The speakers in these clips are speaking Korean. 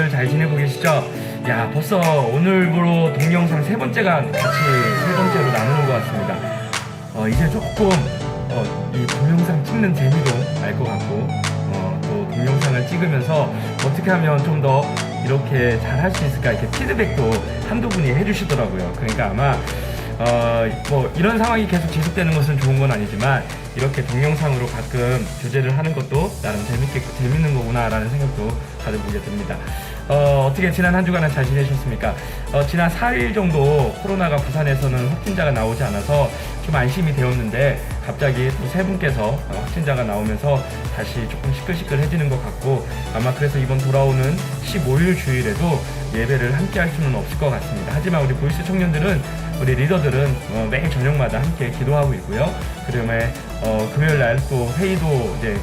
다들 잘 지내고 계시죠? 야, 벌써 오늘부로 동영상 세 번째로 나누는 것 같습니다. 이제 조금 이 동영상 찍는 재미도 알 것 같고, 또 동영상을 찍으면서 어떻게 하면 좀 더 이렇게 잘 할 수 있을까, 이렇게 피드백도 한두 분이 해주시더라고요. 그러니까 아마 뭐 이런 상황이 계속 지속되는 것은 좋은 건 아니지만, 이렇게 동영상으로 가끔 교제를 하는 것도 나름 재밌는 거구나 라는 생각도 가져보게 됩니다. 어떻게 지난 한 주간은 잘 지내셨습니까? 지난 4일 정도 코로나가 부산에서는 확진자가 나오지 않아서 좀 안심이 되었는데, 갑자기 또 세 분께서 확진자가 나오면서 다시 조금 시끌시끌해지는 것 같고, 아마 그래서 이번 돌아오는 15일 주일에도 예배를 함께 할 수는 없을 것 같습니다. 하지만 우리 보이스 청년들은, 우리 리더들은 매일 저녁마다 함께 기도하고 있고요. 그다음에 금요일날 또 회의도 이제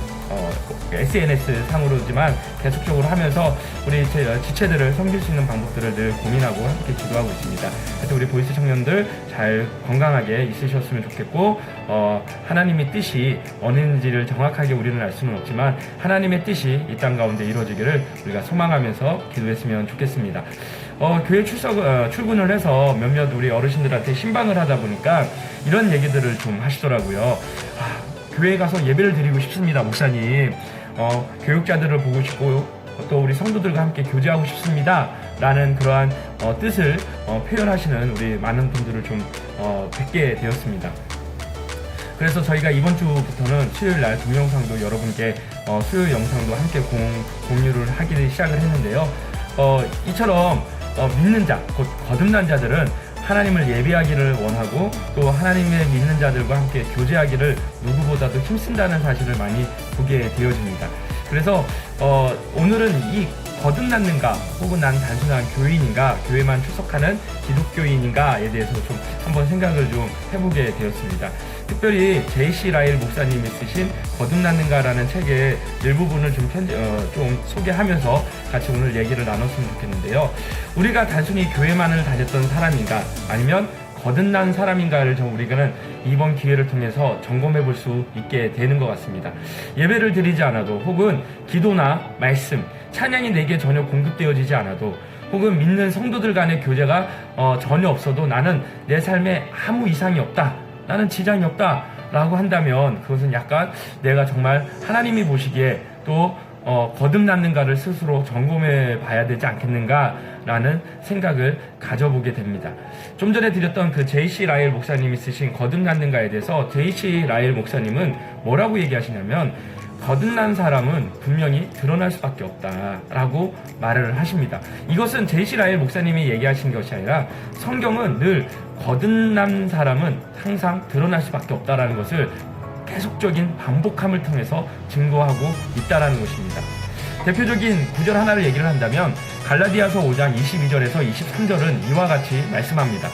SNS 상으로지만 계속적으로 하면서 우리 지체들을 섬길 수 있는 방법들을 늘 고민하고 함께 기도하고 있습니다. 그래서 우리 보이스 청년들 잘 건강하게 있으셨으면 좋겠고, 하나님의 뜻이 어느인지를 정확하게 우리는 알 수는 없지만 하나님의 뜻이 이 땅 가운데 이루어지기를 우리가 소망하면서 기도했으면 좋겠습니다. 교회 출근을 해서 몇몇 우리 어르신들한테 신방을 하다 보니까 이런 얘기들을 좀 하시더라고요. 교회에 가서 예배를 드리고 싶습니다, 목사님. 교육자들을 보고 싶고 또 우리 성도들과 함께 교제하고 싶습니다 라는 그러한 뜻을 표현하시는 우리 많은 분들을 좀 뵙게 되었습니다. 그래서 저희가 이번 주부터는 수요일날 동영상도 여러분께 수요 영상도 함께 공유를 하기 시작을 했는데요. 이처럼 믿는 자, 곧 거듭난 자들은 하나님을 예배하기를 원하고, 또 하나님의 믿는 자들과 함께 교제하기를 누구보다도 힘쓴다는 사실을 많이 보게 되어집니다. 그래서 오늘은 이 거듭났는가, 혹은 난 단순한 교인인가, 교회만 출석하는 기독교인인가에 대해서 좀 한번 생각을 좀 해보게 되었습니다. 특별히 J.C. 라일 목사님이 쓰신 거듭났는가라는 책의 일부분을 좀 소개하면서 같이 오늘 얘기를 나눴으면 좋겠는데요. 우리가 단순히 교회만을 다녔던 사람인가, 아니면 거듭난 사람인가를 우리는 이번 기회를 통해서 점검해 볼 수 있게 되는 것 같습니다. 예배를 드리지 않아도, 혹은 기도나 말씀, 찬양이 내게 전혀 공급되어지지 않아도, 혹은 믿는 성도들 간의 교제가 전혀 없어도 나는 내 삶에 아무 이상이 없다, 나는 지장이 없다 라고 한다면, 그것은 약간 내가 정말 하나님이 보시기에 또 거듭났는가를 스스로 점검해 봐야 되지 않겠는가 라는 생각을 가져보게 됩니다. 좀 전에 드렸던 그 J.C. 라일 목사님이 쓰신 거듭났는가에 대해서 J.C. 라일 목사님은 뭐라고 얘기하시냐면, 거듭난 사람은 분명히 드러날 수밖에 없다라고 말을 하십니다. 이것은 J.C. 라일 목사님이 얘기하신 것이 아니라, 성경은 늘 거듭난 사람은 항상 드러날 수밖에 없다라는 것을 계속적인 반복함을 통해서 증거하고 있다라는 것입니다. 대표적인 구절 하나를 얘기를 한다면, 갈라디아서 5장 22절에서 23절은 이와 같이 말씀합니다.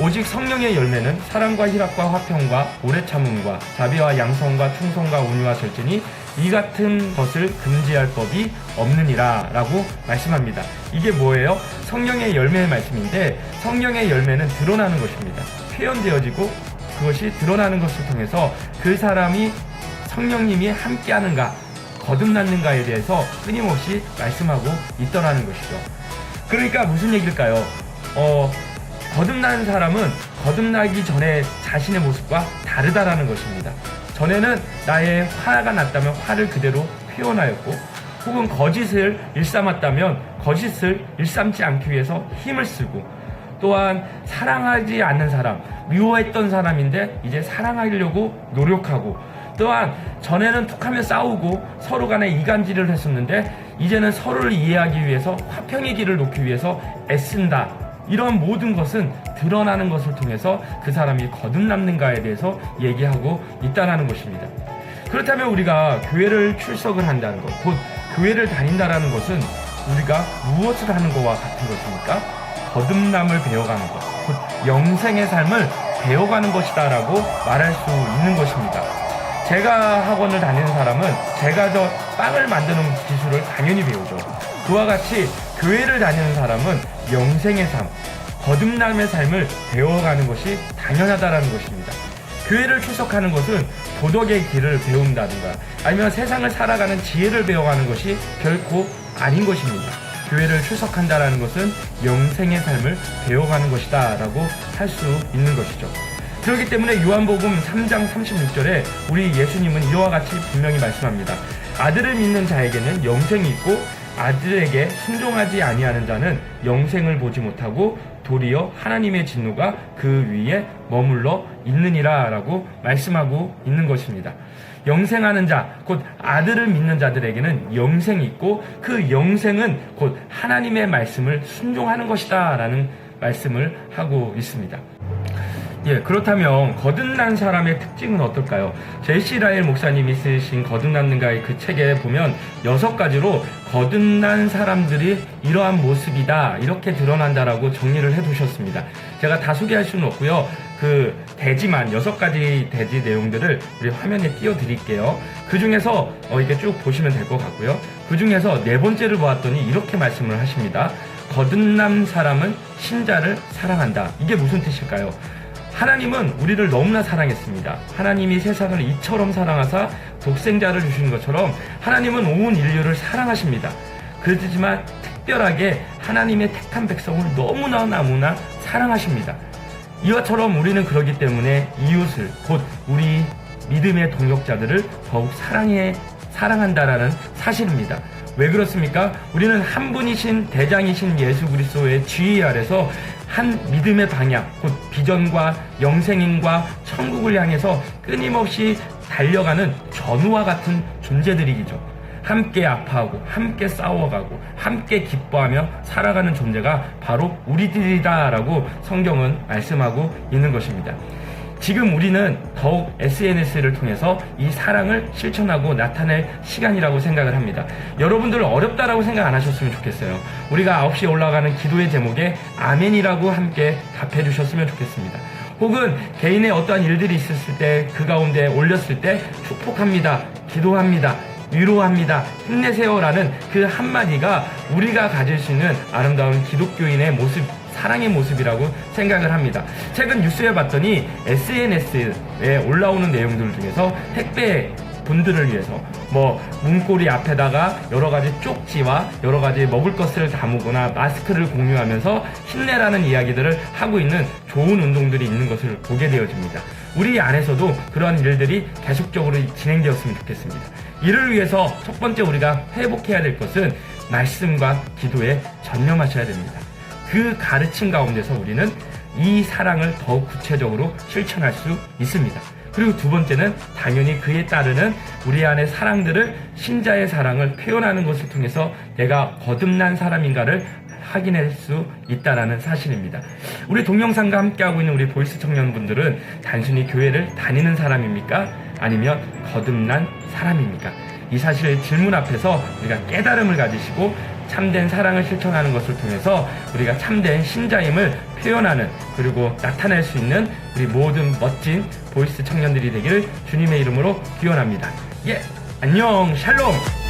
오직 성령의 열매는 사랑과 희락과 화평과 오래 참음과 자비와 양성과 충성과 온유와 절제니 이 같은 것을 금지할 법이 없느니라 라고 말씀합니다. 이게 뭐예요? 성령의 열매의 말씀인데, 성령의 열매는 드러나는 것입니다. 표현되어지고 그것이 드러나는 것을 통해서 그 사람이 성령님이 함께하는가, 거듭났는가에 대해서 끊임없이 말씀하고 있더라는 것이죠. 그러니까 무슨 얘기일까요? 거듭난 사람은 거듭나기 전에 자신의 모습과 다르다라는 것입니다. 전에는 나의 화가 났다면 화를 그대로 표현하였고, 혹은 거짓을 일삼았다면 거짓을 일삼지 않기 위해서 힘을 쓰고, 또한 사랑하지 않는 사람, 미워했던 사람인데 이제 사랑하려고 노력하고, 또한 전에는 툭하면 싸우고 서로 간에 이간질을 했었는데 이제는 서로를 이해하기 위해서 화평의 길을 놓기 위해서 애쓴다. 이런 모든 것은 드러나는 것을 통해서 그 사람이 거듭났는가에 대해서 얘기하고 있다는 것입니다. 그렇다면 우리가 교회를 출석을 한다는 것, 곧 교회를 다닌다는 것은 우리가 무엇을 하는 것과 같은 것입니까? 거듭남을 배워가는 것, 곧 영생의 삶을 배워가는 것이다 라고 말할 수 있는 것입니다. 제가 학원을 다니는 사람은 제가 저 빵을 만드는 기술을 당연히 배우죠. 그와 같이 교회를 다니는 사람은 영생의 삶, 거듭남의 삶을 배워가는 것이 당연하다는 것입니다. 교회를 출석하는 것은 도덕의 길을 배운다든가, 아니면 세상을 살아가는 지혜를 배워가는 것이 결코 아닌 것입니다. 교회를 출석한다라는 것은 영생의 삶을 배워가는 것이다 라고 할 수 있는 것이죠. 그렇기 때문에 요한복음 3장 36절에 우리 예수님은 이와 같이 분명히 말씀합니다. 아들을 믿는 자에게는 영생이 있고 아들에게 순종하지 아니하는 자는 영생을 보지 못하고 도리어 하나님의 진노가 그 위에 머물러 있느니라 라고 말씀하고 있는 것입니다. 영생하는 자, 곧 아들을 믿는 자들에게는 영생이 있고 그 영생은 곧 하나님의 말씀을 순종하는 것이다 라는 말씀을 하고 있습니다. 예, 그렇다면 거듭난 사람의 특징은 어떨까요? 제시 라엘 목사님이 쓰신 거듭났는가의 그 책에 보면 6가지로 거듭난 사람들이 이러한 모습이다, 이렇게 드러난다라고 정리를 해두셨습니다. 제가 다 소개할 수는 없고요. 그 대지만 6가지 대지 내용들을 우리 화면에 띄워드릴게요. 그 중에서 이렇게 쭉 보시면 될 것 같고요. 그 중에서 4번째를 보았더니 이렇게 말씀을 하십니다. 거듭난 사람은 신자를 사랑한다. 이게 무슨 뜻일까요? 하나님은 우리를 너무나 사랑했습니다. 하나님이 세상을 이처럼 사랑하사 독생자를 주신 것처럼 하나님은 온 인류를 사랑하십니다. 그렇지만 특별하게 하나님의 택한 백성을 너무나 사랑하십니다. 이와처럼 우리는 그러기 때문에 이웃을, 곧 우리 믿음의 동역자들을 더욱 사랑한다라는 사실입니다. 왜 그렇습니까? 우리는 한 분이신 대장이신 예수 그리스도의 지휘 아래서 한 믿음의 방향, 곧 비전과 영생인과 천국을 향해서 끊임없이 달려가는 전우와 같은 존재들이죠. 함께 아파하고 함께 싸워가고 함께 기뻐하며 살아가는 존재가 바로 우리들이다라고 성경은 말씀하고 있는 것입니다. 지금 우리는 더욱 SNS를 통해서 이 사랑을 실천하고 나타낼 시간이라고 생각을 합니다. 여러분들 어렵다라고 생각 안 하셨으면 좋겠어요. 우리가 9시에 올라가는 기도의 제목에 아멘이라고 함께 답해 주셨으면 좋겠습니다. 혹은 개인의 어떠한 일들이 있었을 때 그 가운데 올렸을 때 축복합니다, 기도합니다, 위로합니다, 힘내세요라는 그 한마디가 우리가 가질 수 있는 아름다운 기독교인의 모습, 사랑의 모습이라고 생각을 합니다. 최근 뉴스에 봤더니 SNS에 올라오는 내용들 중에서 택배 분들을 위해서 문고리 앞에다가 여러가지 쪽지와 여러가지 먹을 것을 담으거나 마스크를 공유하면서 힘내라는 이야기들을 하고 있는 좋은 운동들이 있는 것을 보게 되어집니다. 우리 안에서도 그러한 일들이 계속적으로 진행되었으면 좋겠습니다. 이를 위해서 첫 번째 우리가 회복해야 될 것은 말씀과 기도에 전념하셔야 됩니다. 그 가르침 가운데서 우리는 이 사랑을 더욱 구체적으로 실천할 수 있습니다. 그리고 두 번째는 당연히 그에 따르는 우리 안의 사랑들을, 신자의 사랑을 표현하는 것을 통해서 내가 거듭난 사람인가를 확인할 수 있다는 사실입니다. 우리 동영상과 함께하고 있는 우리 보이스 청년분들은 단순히 교회를 다니는 사람입니까? 아니면 거듭난 사람입니까? 이 사실 질문 앞에서 우리가 깨달음을 가지시고 참된 사랑을 실천하는 것을 통해서 우리가 참된 신자임을 표현하는, 그리고 나타낼 수 있는 우리 모든 멋진 보이스 청년들이 되기를 주님의 이름으로 기원합니다. 예, 안녕, 샬롬!